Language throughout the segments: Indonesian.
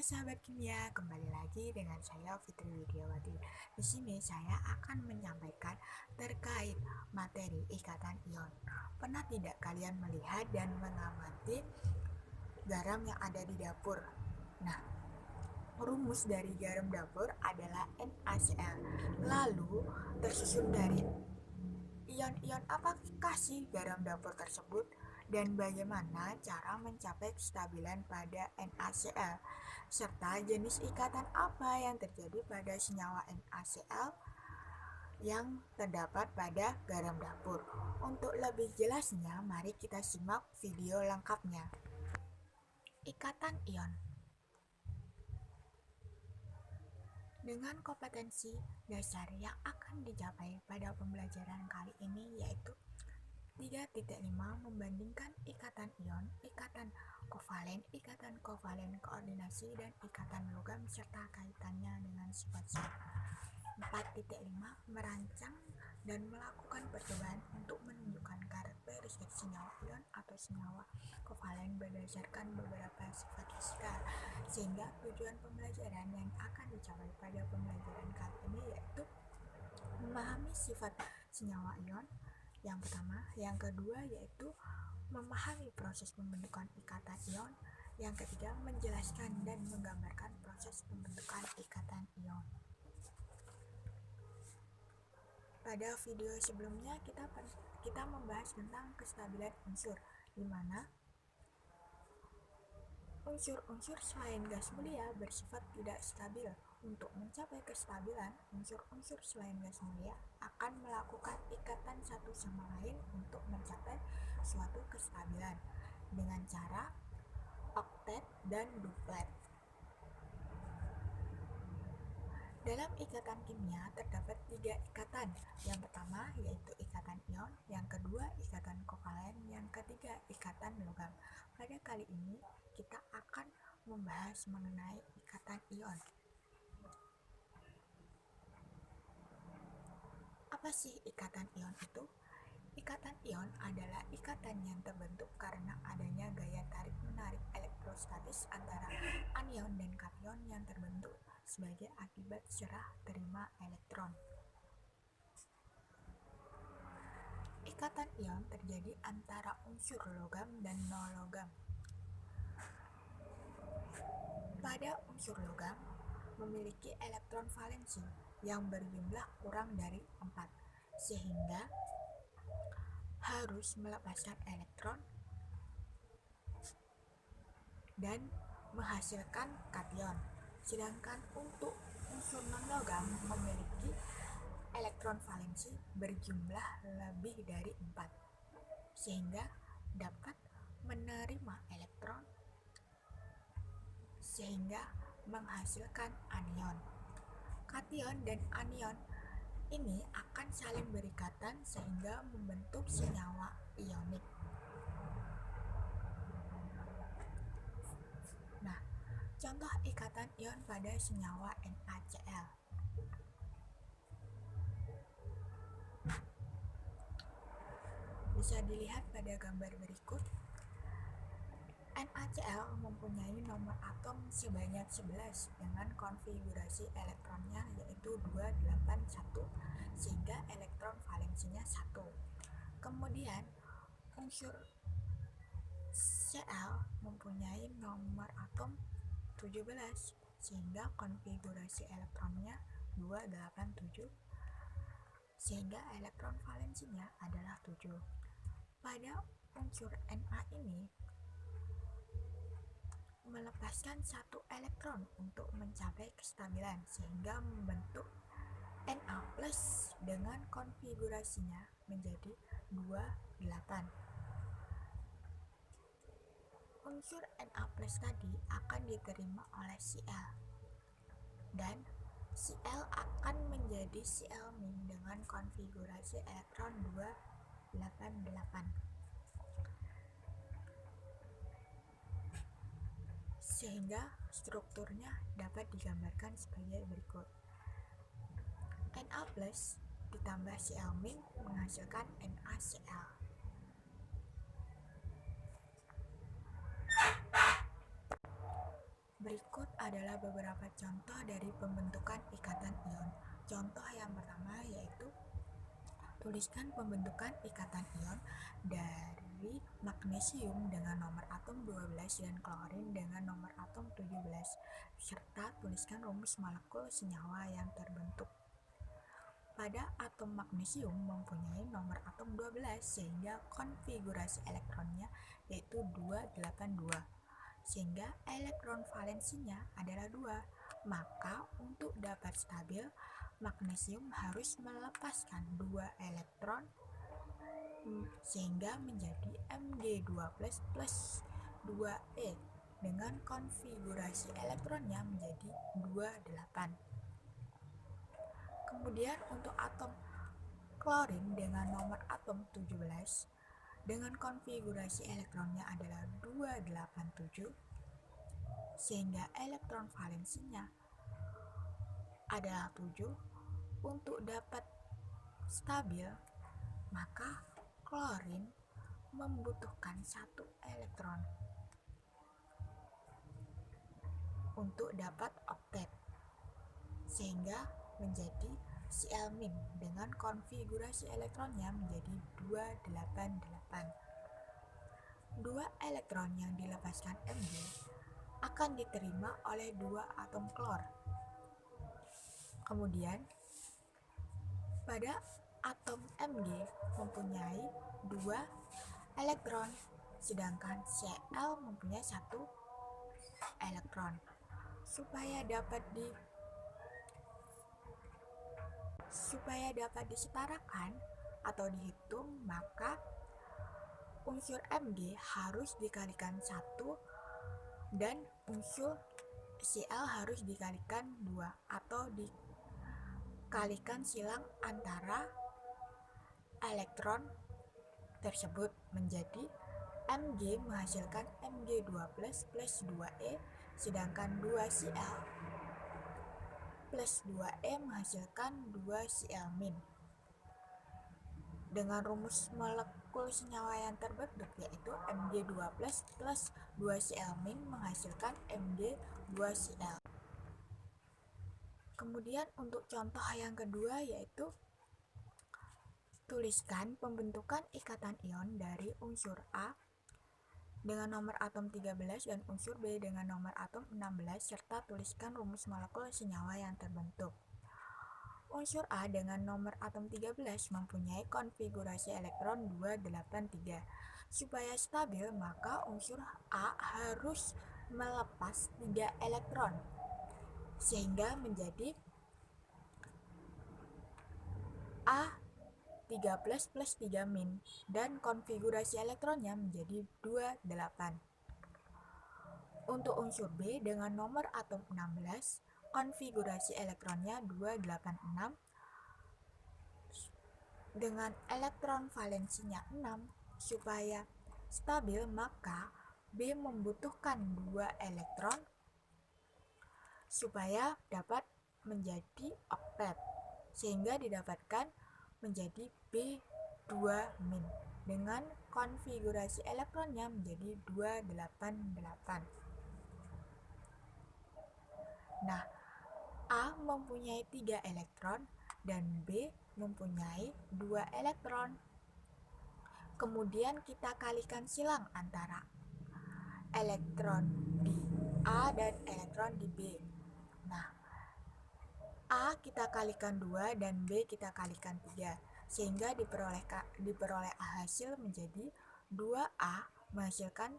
sahabat kimia, kembali lagi dengan saya Fitri Widiawati. Di sini saya akan menyampaikan terkait materi ikatan ion. Pernah tidak kalian melihat dan mengamati garam yang ada di dapur? Nah, rumus dari garam dapur adalah NaCl. Lalu tersusun dari ion-ion apakah sih garam dapur tersebut? Dan bagaimana cara mencapai kestabilan pada NaCl, serta jenis ikatan apa yang terjadi pada senyawa NaCl yang terdapat pada garam dapur. Untuk lebih jelasnya, mari kita simak video lengkapnya. Ikatan ion. Dengan kompetensi dasar yang akan dicapai pada pembelajaran kali ini yaitu 3.5 membandingkan ikatan ion, ikatan kovalen koordinasi, dan ikatan logam serta kaitannya dengan sifat-sifat. 4.5 merancang dan melakukan percobaan untuk menunjukkan karakteristik senyawa ion atau senyawa kovalen berdasarkan beberapa sifat fisika, sehingga tujuan pembelajaran yang akan dicapai pada pembelajaran kali ini yaitu memahami sifat senyawa ion yang pertama, yang kedua yaitu memahami proses pembentukan ikatan ion, yang ketiga menjelaskan dan menggambarkan proses pembentukan ikatan ion. Pada video sebelumnya kita membahas tentang kestabilan unsur, di mana unsur-unsur selain gas mulia bersifat tidak stabil. Untuk mencapai kestabilan, unsur-unsur selain gas mulia akan melakukan ikatan satu sama lain untuk mencapai suatu kestabilan dengan cara oktet dan duplet. Dalam ikatan kimia terdapat 3 ikatan. Yang pertama yaitu ikatan ion, yang kedua ikatan kovalen, yang ketiga ikatan logam. Pada kali ini kita akan membahas mengenai ikatan ion. Apa sih ikatan ion itu? Ikatan ion adalah ikatan yang terbentuk karena adanya gaya tarik-menarik elektrostatis antara anion dan kation yang terbentuk sebagai akibat serah terima elektron. Ikatan ion terjadi antara unsur logam dan non-logam. Pada unsur logam memiliki elektron valensi yang berjumlah kurang dari 4, sehingga harus melepaskan elektron dan menghasilkan kation. Sedangkan untuk unsur non-logam memiliki elektron valensi berjumlah lebih dari 4, sehingga dapat menerima elektron sehingga menghasilkan anion. Kation dan anion ini akan saling berikatan sehingga membentuk senyawa ionik. Nah, contoh ikatan ion pada senyawa NaCl. Bisa dilihat pada gambar berikut. NaCl mempunyai nomor atom sebanyak 11 dengan konfigurasi elektronnya yaitu 281, sehingga elektron valensinya 1. Kemudian unsur Cl mempunyai nomor atom 17, sehingga konfigurasi elektronnya 287, sehingga elektron valensinya adalah 7. Pada unsur Na ini melepaskan satu elektron untuk mencapai kestabilan sehingga membentuk Na+ dengan konfigurasinya menjadi 28. Unsur Na+ tadi akan diterima oleh Cl dan Cl akan menjadi Cl- dengan konfigurasi elektron 288, sehingga strukturnya dapat digambarkan sebagai berikut. Na+ ditambah Cl- menghasilkan NaCl. Berikut adalah beberapa contoh dari pembentukan ikatan ion. Contoh yang pertama yaitu tuliskan pembentukan ikatan ion dari magnesium dengan nomor atom 12 dan klorin dengan nomor atom 17, serta tuliskan rumus molekul senyawa yang terbentuk. Pada atom magnesium mempunyai nomor atom 12 sehingga konfigurasi elektronnya yaitu 282. Sehingga elektron valensinya adalah 2. Maka untuk dapat stabil, magnesium harus melepaskan 2 elektron sehingga menjadi Mg2 plus 2E dengan konfigurasi elektronnya menjadi 28. Kemudian untuk atom klorin dengan nomor atom 17 dengan konfigurasi elektronnya adalah 287 sehingga elektron valensinya adalah 7. Untuk dapat stabil, maka klorin membutuhkan 1 elektron untuk dapat oktet sehingga menjadi Cl- dengan konfigurasi elektronnya menjadi 288. 2 elektron yang dilepaskan Mg akan diterima oleh 2 atom klor. Kemudian pada atom Mg mempunyai 2 elektron, sedangkan Cl mempunyai 1 elektron. Supaya dapat disetarakan atau dihitung, maka unsur Mg harus dikalikan 1 dan unsur Cl harus dikalikan 2 atau dikalikan silang antara elektron tersebut menjadi Mg menghasilkan Mg2 plus 2E, sedangkan 2Cl plus 2E menghasilkan 2Cl-. Dengan rumus molekul senyawa yang terbentuk yaitu Mg2 plus 2Cl- menghasilkan Mg2Cl. Kemudian untuk contoh yang kedua yaitu tuliskan pembentukan ikatan ion dari unsur A dengan nomor atom 13 dan unsur B dengan nomor atom 16 serta tuliskan rumus molekul senyawa yang terbentuk. Unsur A dengan nomor atom 13 mempunyai konfigurasi elektron 283. Supaya stabil, maka unsur A harus melepas 3 elektron sehingga menjadi A3 plus 3 dan konfigurasi elektronnya menjadi 28. Untuk unsur B dengan nomor atom 16, konfigurasi elektronnya 286 dengan elektron valensinya 6. Supaya stabil, maka B membutuhkan 2 elektron supaya dapat menjadi oktet, sehingga didapatkan menjadi B2- dengan konfigurasi elektronnya menjadi 288. Nah, A mempunyai 3 elektron dan B mempunyai 2 elektron. Kemudian kita kalikan silang antara elektron di A dan elektron di B. Nah, A kita kalikan 2 dan B kita kalikan 3, sehingga diperoleh hasil menjadi 2A menghasilkan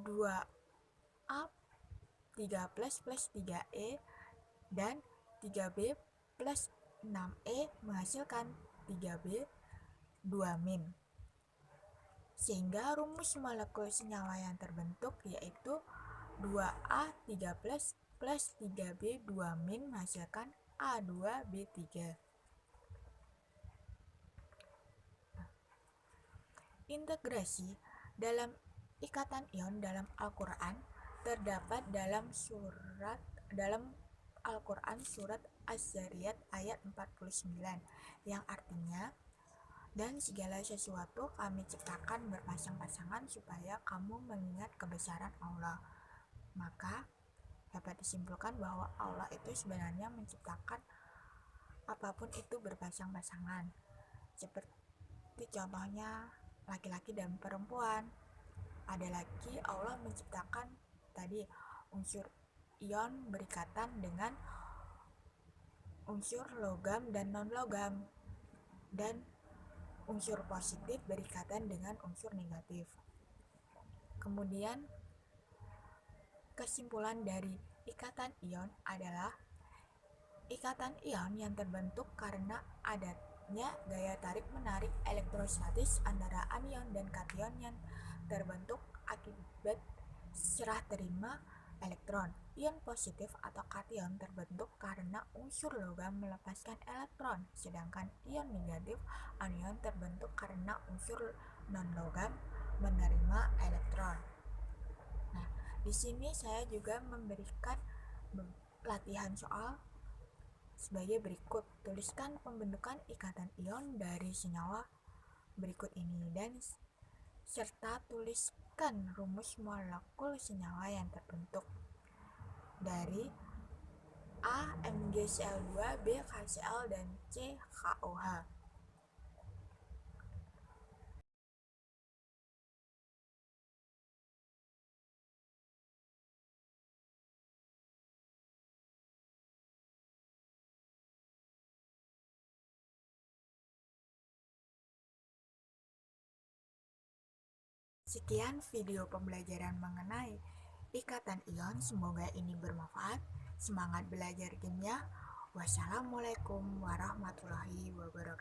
2A 3 plus 3E dan 3B plus 6E menghasilkan 3B 2-. Sehingga rumus molekul senyawa yang terbentuk yaitu 2A 3 plus 3B 2- menghasilkan A2B3. Integrasi dalam ikatan ion dalam Al-Quran terdapat dalam Al-Quran surat Az-Zariyat ayat 49 yang artinya, dan segala sesuatu kami ciptakan berpasang-pasangan supaya kamu mengingat kebesaran Allah. Maka Dapat disimpulkan bahwa Allah itu sebenarnya menciptakan apapun itu berpasang-pasangan. Seperti contohnya laki-laki dan perempuan. Ada lagi Allah menciptakan tadi unsur ion berikatan dengan unsur logam dan non-logam, dan unsur positif berikatan dengan unsur negatif. Kemudian kesimpulan dari ikatan ion adalah ikatan ion yang terbentuk karena adanya gaya tarik-menarik elektrostatis antara anion dan kation yang terbentuk akibat serah terima elektron. Ion positif atau kation terbentuk karena unsur logam melepaskan elektron, sedangkan ion negatif anion terbentuk karena unsur non-logam menerima elektron. Nah, di sini saya juga memberikan latihan soal sebagai berikut. Tuliskan pembentukan ikatan ion dari senyawa berikut ini dan serta tuliskan rumus molekul senyawa yang terbentuk dari A MgCl2, B HCl, dan C HOH. Sekian video pembelajaran mengenai ikatan ion, semoga ini bermanfaat. Semangat belajar kimia. Wassalamualaikum warahmatullahi wabarakatuh.